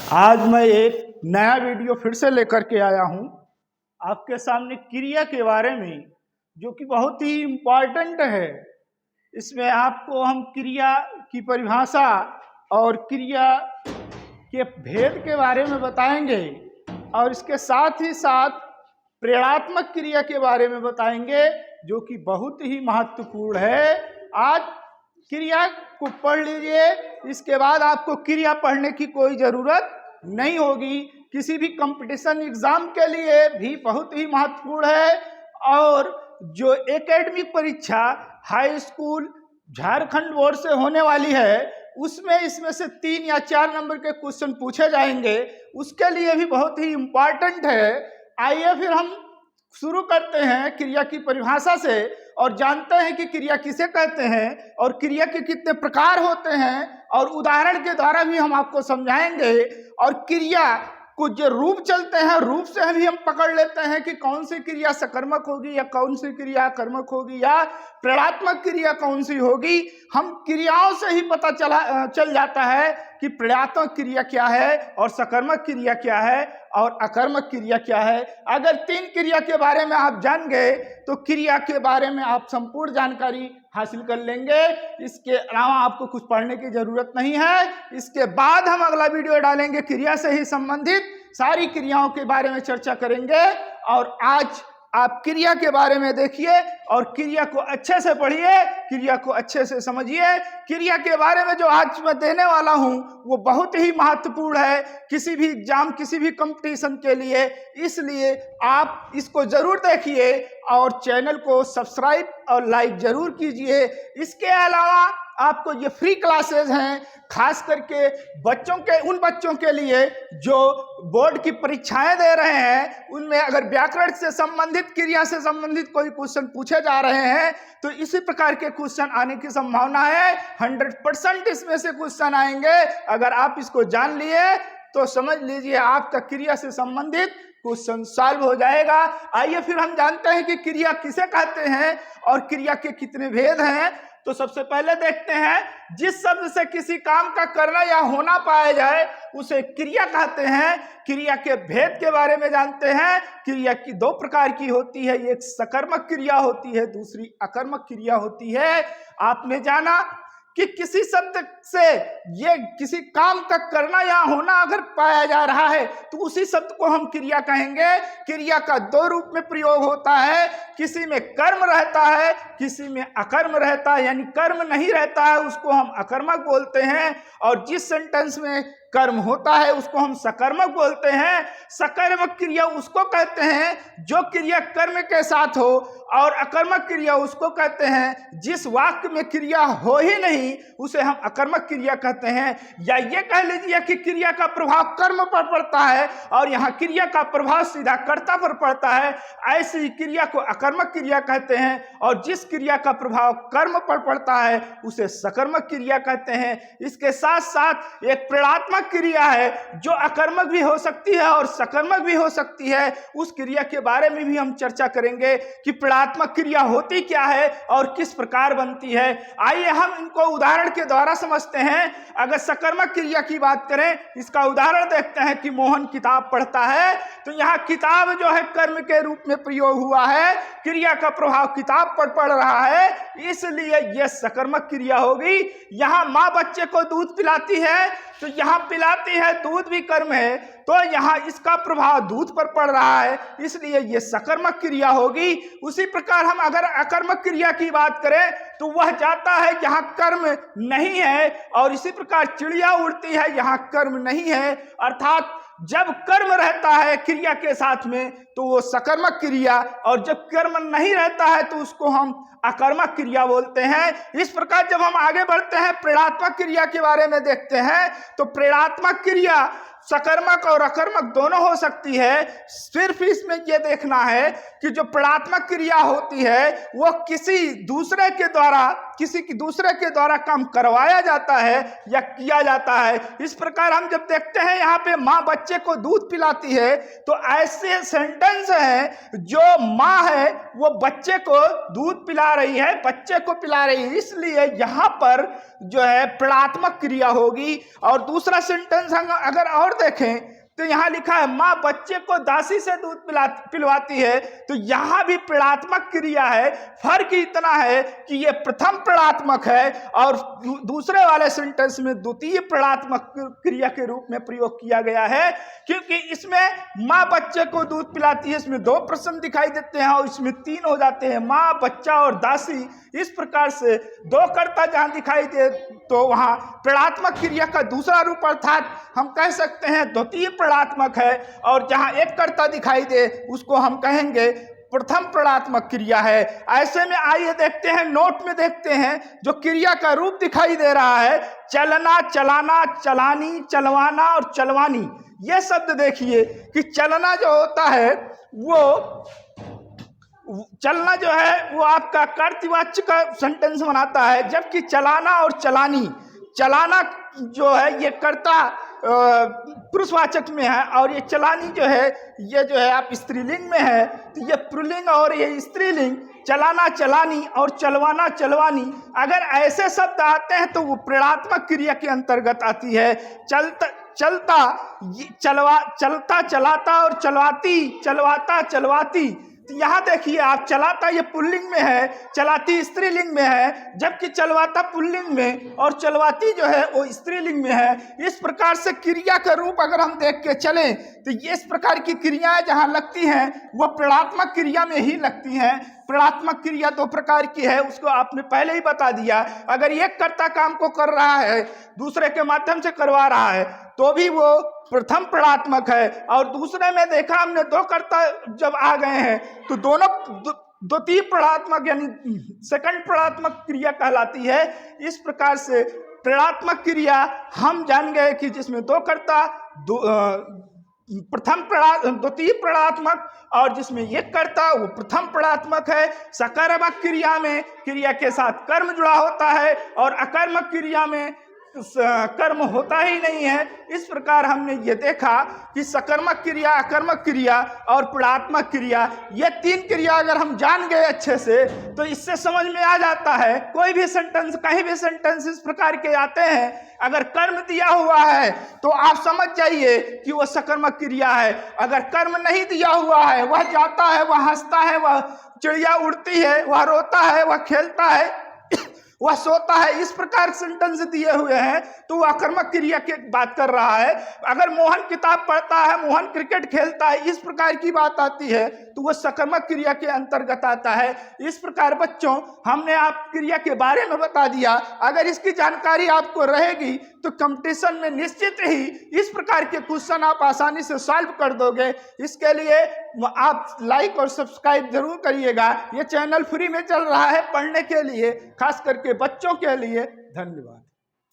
आज मैं एक नया वीडियो फिर से लेकर के आया हूं आपके सामने क्रिया के बारे में, जो कि बहुत ही इम्पॉर्टेंट है। इसमें आपको हम क्रिया की परिभाषा और क्रिया के भेद के बारे में बताएंगे और इसके साथ ही साथ प्रेरणात्मक क्रिया के बारे में बताएंगे, जो कि बहुत ही महत्वपूर्ण है। आज क्रिया को पढ़ लीजिए, इसके बाद आपको क्रिया पढ़ने की कोई ज़रूरत नहीं होगी। किसी भी कंपटीशन एग्जाम के लिए भी बहुत ही महत्वपूर्ण है। और जो एकेडमिक परीक्षा हाई स्कूल झारखंड बोर्ड से होने वाली है, उसमें इसमें से 3 या 4 नंबर के क्वेश्चन पूछे जाएंगे, उसके लिए भी बहुत ही इम्पॉर्टेंट है। आइए फिर हम शुरू करते हैं क्रिया की परिभाषा से और जानते हैं कि क्रिया किसे कहते हैं और क्रिया के कितने प्रकार होते हैं, और उदाहरण के द्वारा भी हम आपको समझाएंगे। और क्रिया को जो रूप चलते हैं, रूप से भी हम पकड़ लेते हैं कि कौन सी क्रिया सकर्मक होगी या कौन सी क्रिया कर्मक होगी या प्रेरणात्मक क्रिया कौन सी होगी। हम क्रियाओं से ही पता चल जाता है कि प्रेरणात्मक क्रिया क्या है और सकर्मक क्रिया क्या है और अकर्मक क्रिया क्या है। अगर 3 क्रिया के बारे में आप जान गए तो क्रिया के बारे में आप संपूर्ण जानकारी हासिल कर लेंगे। इसके अलावा आपको कुछ पढ़ने की जरूरत नहीं है। इसके बाद हम अगला वीडियो डालेंगे, क्रिया से ही संबंधित सारी क्रियाओं के बारे में चर्चा करेंगे। और आज आप क्रिया के बारे में देखिए और क्रिया को अच्छे से पढ़िए, क्रिया को अच्छे से समझिए। क्रिया के बारे में जो आज मैं देने वाला हूं वो बहुत ही महत्वपूर्ण है किसी भी एग्जाम, किसी भी कंपटीशन के लिए। इसलिए आप इसको जरूर देखिए और चैनल को सब्सक्राइब और लाइक जरूर कीजिए। इसके अलावा आपको ये फ्री क्लासेस हैं, खास करके उन बच्चों के लिए जो बोर्ड की परीक्षाएं दे रहे हैं। उनमें अगर व्याकरण से संबंधित, क्रिया से संबंधित कोई क्वेश्चन पूछे जा रहे हैं तो इसी प्रकार के क्वेश्चन आने की संभावना है। 100% इसमें से क्वेश्चन आएंगे। अगर आप इसको जान लिए तो समझ लीजिए आपका क्रिया से संबंधित क्वेश्चन सॉल्व हो जाएगा। आइए फिर हम जानते हैं कि क्रिया किसे कहते हैं और क्रिया के कितने भेद हैं। तो सबसे पहले देखते हैं, जिस शब्द से किसी काम का करना या होना पाया जाए उसे क्रिया कहते हैं। क्रिया के भेद के बारे में जानते हैं। क्रिया की 2 प्रकार की होती है, एक सकर्मक क्रिया होती है, दूसरी अकर्मक क्रिया होती है। आपने जाना कि किसी शब्द से ये किसी काम का करना या होना अगर पाया जा रहा है तो उसी शब्द को हम क्रिया कहेंगे। क्रिया का 2 रूप में प्रयोग होता है, किसी में कर्म रहता है, किसी में अकर्म रहता है। यानी कर्म नहीं रहता है उसको हम अकर्मक बोलते हैं, और जिस सेंटेंस में कर्म होता है उसको हम सकर्मक बोलते हैं। सकर्मक क्रिया उसको कहते हैं जो क्रिया कर्म के साथ हो, और अकर्मक क्रिया उसको कहते हैं जिस वाक्य में क्रिया हो ही नहीं, उसे हम अकर्मक क्रिया कहते हैं। या ये कह लीजिए कि क्रिया का प्रभाव कर्म पर पड़ता है और यहाँ क्रिया का प्रभाव सीधा कर्ता पर पड़ता है, ऐसी क्रिया को अकर्मक क्रिया कहते हैं। और जिस क्रिया का प्रभाव कर्म पर पड़ता है उसे सकर्मक क्रिया कहते हैं। इसके साथ साथ एक प्रेरणात्मक क्रिया है जो अकर्मक भी हो सकती है और सकर्मक भी हो सकती है। उस क्रिया के बारे में भी हम चर्चा करेंगे कि प्रेरणात्मक क्रिया होती क्या है और किस प्रकार बनती है। आइए हम इनको उदाहरण के द्वारा समझते हैं। अगर सकर्मक क्रिया की बात करें, इसका उदाहरण देखते हैं कि मोहन किताब पढ़ता है, तो यहाँ किताब जो है कर्म के रूप में प्रयोग हुआ है, क्रिया का प्रभाव किताब पर पड़ रहा है, इसलिए यह सकर्मक क्रिया होगी। यहाँ माँ बच्चे को दूध पिलाती है, तो यहाँ पिलाती है, दूध भी कर्म है, तो यहाँ इसका प्रभाव दूध पर पड़ रहा है, इसलिए ये सकर्मक क्रिया होगी। उसी प्रकार हम अगर अकर्मक क्रिया की बात करें तो वह जाता है यहाँ कर्म नहीं है, और इसी प्रकार चिड़िया उड़ती है, यहाँ कर्म नहीं है। अर्थात जब कर्म रहता है क्रिया के साथ में तो वो सकर्मक क्रिया, और जब कर्म नहीं रहता है तो उसको हम अकर्मक क्रिया बोलते हैं। इस प्रकार जब हम आगे बढ़ते हैं प्रेरणात्मक क्रिया के बारे में देखते हैं, तो प्रेरणात्मक क्रिया सकर्मक और अकर्मक दोनों हो सकती है। सिर्फ इसमें यह देखना है कि जो प्रेरणात्मक क्रिया होती है वो किसी दूसरे के द्वारा किसी की दूसरे के द्वारा काम करवाया जाता है या किया जाता है। इस प्रकार हम जब देखते हैं यहाँ पे माँ बच्चे को दूध पिलाती है, तो ऐसे सेंटेंस हैं जो माँ है वो बच्चे को दूध पिला रही है, बच्चे को पिला रही है, इसलिए यहाँ पर जो है प्रेरणात्मक क्रिया होगी। और दूसरा सेंटेंस हम अगर और देखें तो यहाँ लिखा है माँ बच्चे को दासी से दूध पिलवाती है, तो यहाँ भी प्रेरणात्मक क्रिया है। फर्क इतना है कि ये प्रथम प्रेरणात्मक है और दूसरे वाले सेंटेंस में द्वितीय प्रेरणात्मक क्रिया के रूप में प्रयोग किया गया है, क्योंकि इसमें माँ बच्चे को दूध पिलाती है, इसमें 2 प्रश्न दिखाई देते हैं और इसमें 3 हो जाते हैं, माँ, बच्चा और दासी। इस प्रकार से 2 कर्ता जहां दिखाई दे तो वहां प्रेरणात्मक क्रिया का दूसरा रूप अर्थात हम कह सकते हैं द्वितीय प्रेरणात्मक है, और जहां एक कर्ता दिखाई दे उसको हम कहेंगे प्रथम प्रेरणात्मक क्रिया है। ऐसे में आइए देखते हैं, नोट में देखते हैं जो क्रिया का रूप दिखाई दे रहा है, चलना, चलाना, चलानी, चलवाना और चलवानी। ये शब्द देखिए कि चलना जो होता है वो चलना जो है वो आपका कर्तवाच्य का सेंटेंस बनाता है, जबकि चलाना और चलानी, चलाना जो है ये कर्ता पुरुषवाचक में है और ये चलानी जो है ये जो है आप स्त्रीलिंग में है, तो ये पुल्लिंग और ये स्त्रीलिंग, चलाना, चलानी और चलवाना, चलवानी। अगर ऐसे शब्द आते हैं तो वो प्रेरणात्मक क्रिया के अंतर्गत आती है। चलता, चलता, चलाता और चलवाती, चलवाता, चलवाती। तो यहाँ देखिए आप, चलाता ये पुल्लिंग में है, चलाती स्त्रीलिंग में है, जबकि चलवाता पुल्लिंग में और चलवाती जो है वो स्त्रीलिंग में है। इस प्रकार से क्रिया का रूप अगर हम देख के चलें तो ये इस प्रकार की क्रियाएं जहाँ लगती हैं वो प्रेरणात्मक क्रिया में ही लगती हैं। प्रेरणात्मक क्रिया 2 प्रकार की है, उसको आपने पहले ही बता दिया। अगर एक कर्ता काम को कर रहा है, दूसरे के माध्यम से करवा रहा है, तो भी वो प्रथम प्रेरणात्मक है। और दूसरे में देखा हमने 2 कर्ता जब आ गए हैं तो दोनों द्वितीय प्रेरणात्मक यानी सेकंड प्रेरणात्मक क्रिया कहलाती है। इस प्रकार से प्रेरणात्मक क्रिया हम जान गए कि जिसमें 2 कर्ता, द्वितीय प्रेरणात्मक, और जिसमें एक कर्ता वो प्रथम प्रेरणात्मक है। सकर्मक क्रिया में क्रिया के साथ कर्म जुड़ा होता है और अकर्मक क्रिया में कर्म होता ही नहीं है। इस प्रकार हमने ये देखा कि सकर्मक क्रिया, अकर्मक क्रिया और प्रेरणात्मक क्रिया, ये 3 क्रिया अगर हम जान गए अच्छे से तो इससे समझ में आ जाता है कोई भी सेंटेंस, कहीं भी सेंटेंस इस प्रकार के आते हैं, अगर कर्म दिया हुआ है तो आप समझ जाइए कि वह सकर्मक क्रिया है। अगर कर्म नहीं दिया हुआ है, वह जाता है, वह हंसता है, वह चिड़िया उड़ती है, वह रोता है, वह खेलता है, वह सोता है, इस प्रकार सेंटेंस दिए हुए हैं तो वह अकर्मक क्रिया की बात कर रहा है। अगर मोहन किताब पढ़ता है, मोहन क्रिकेट खेलता है, इस प्रकार की बात आती है तो वह सकर्मक क्रिया के अंतर्गत आता है। इस प्रकार बच्चों हमने आप क्रिया के बारे में बता दिया। अगर इसकी जानकारी आपको रहेगी तो कंपटीशन में निश्चित ही इस प्रकार के क्वेश्चन आप आसानी से सॉल्व कर दोगे। इसके लिए आप लाइक और सब्सक्राइब जरूर करिएगा। ये चैनल फ्री में चल रहा है पढ़ने के लिए, खास करके बच्चों के लिए। धन्यवाद।